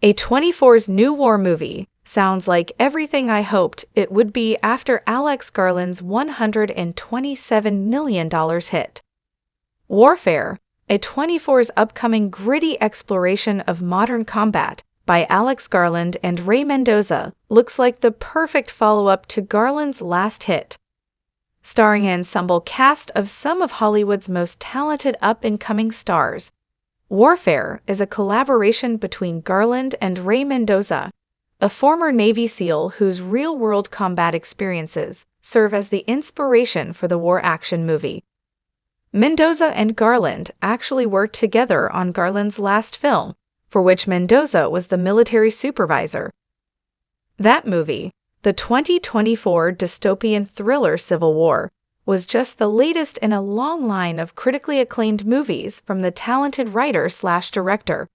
A24's new war movie sounds like everything I hoped it would be after Alex Garland's $127 million hit. Warfare, A24's upcoming gritty exploration of modern combat by Alex Garland and Ray Mendoza, looks like the perfect follow-up to Garland's last hit. Starring an ensemble cast of some of Hollywood's most talented up-and-coming stars, Warfare is a collaboration between Garland and Ray Mendoza, a former Navy SEAL whose real-world combat experiences serve as the inspiration for the war action movie. Mendoza and Garland actually worked together on Garland's last film, for which Mendoza was the military supervisor. That movie, the 2024 dystopian thriller Civil War, was just the latest in a long line of critically acclaimed movies from the talented writer/director.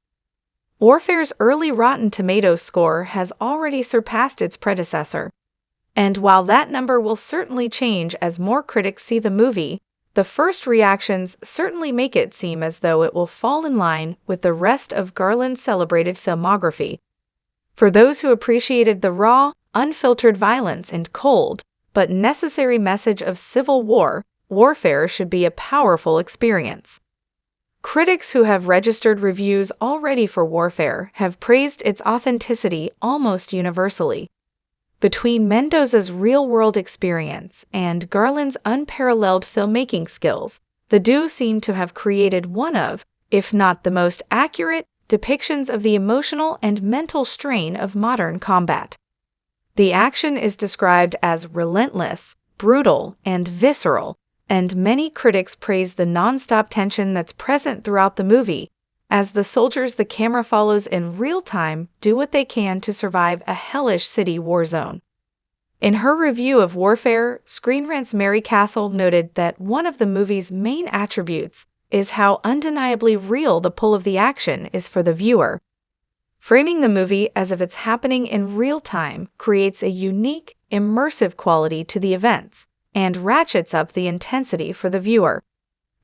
Warfare's early Rotten Tomatoes score has already surpassed its predecessor. And while that number will certainly change as more critics see the movie, the first reactions certainly make it seem as though it will fall in line with the rest of Garland's celebrated filmography. For those who appreciated the raw, unfiltered violence and cold, but necessary message of civil war, Warfare should be a powerful experience. Critics who have registered reviews already for Warfare have praised its authenticity almost universally. Between Mendoza's real-world experience and Garland's unparalleled filmmaking skills, the duo seem to have created one of, if not the most accurate, depictions of the emotional and mental strain of modern combat. The action is described as relentless, brutal, and visceral, and many critics praise the non-stop tension that's present throughout the movie, as the soldiers the camera follows in real time do what they can to survive a hellish city war zone. In her review of Warfare, Screen Rant's Mary Castle noted that one of the movie's main attributes is how undeniably real the pull of the action is for the viewer. Framing the movie as if it's happening in real time creates a unique, immersive quality to the events and ratchets up the intensity for the viewer.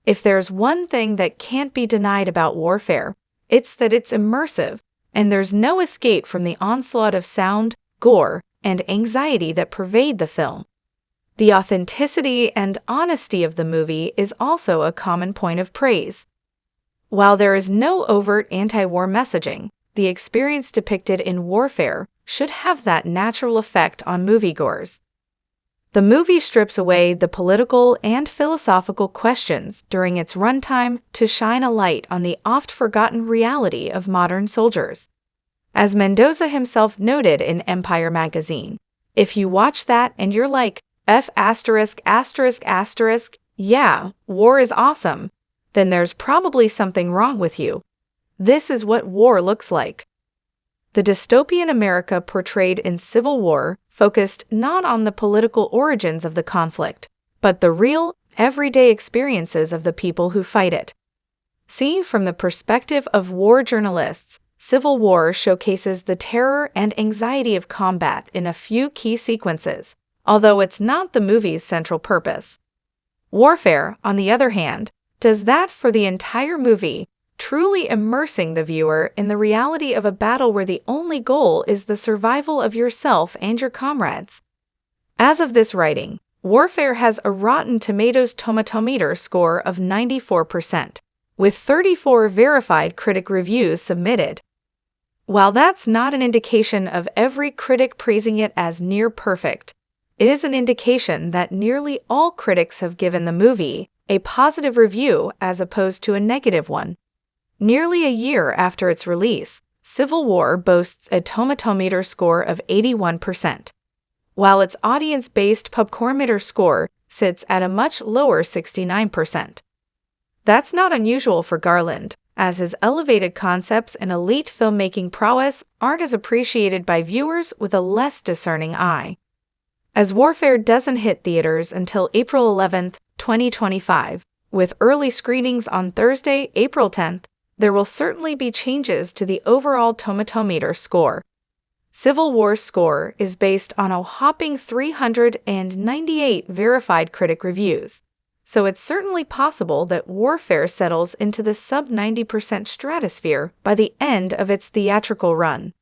If there's one thing that can't be denied about Warfare, it's that it's immersive, and there's no escape from the onslaught of sound, gore, and anxiety that pervade the film. The authenticity and honesty of the movie is also a common point of praise. While there is no overt anti-war messaging, the experience depicted in Warfare should have that natural effect on moviegoers. The movie strips away the political and philosophical questions during its runtime to shine a light on the oft-forgotten reality of modern soldiers. As Mendoza himself noted in Empire magazine, if you watch that and you're like, yeah, war is awesome, then there's probably something wrong with you. This is what war looks like. The dystopian America portrayed in Civil War focused not on the political origins of the conflict, but the real, everyday experiences of the people who fight it. Seen from the perspective of war journalists, Civil War showcases the terror and anxiety of combat in a few key sequences, although it's not the movie's central purpose. Warfare, on the other hand, does that for the entire movie, truly immersing the viewer in the reality of a battle where the only goal is the survival of yourself and your comrades. As of this writing, Warfare has a Rotten Tomatoes tomatometer score of 94%, with 34 verified critic reviews submitted. While that's not an indication of every critic praising it as near perfect, it is an indication that nearly all critics have given the movie a positive review as opposed to a negative one. Nearly a year after its release, Civil War boasts a tomatometer score of 81%, while its audience-based popcornmeter score sits at a much lower 69%. That's not unusual for Garland, as his elevated concepts and elite filmmaking prowess aren't as appreciated by viewers with a less discerning eye. As Warfare doesn't hit theaters until April 11, 2025, with early screenings on Thursday, April 10th, there will certainly be changes to the overall tomatometer score. Civil War's score is based on a whopping 398 verified critic reviews, so it's certainly possible that Warfare settles into the sub-90% stratosphere by the end of its theatrical run.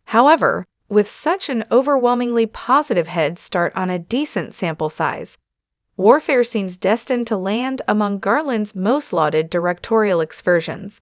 However, with such an overwhelmingly positive head start on a decent sample size, Warfare seems destined to land among Garland's most lauded directorial excursions.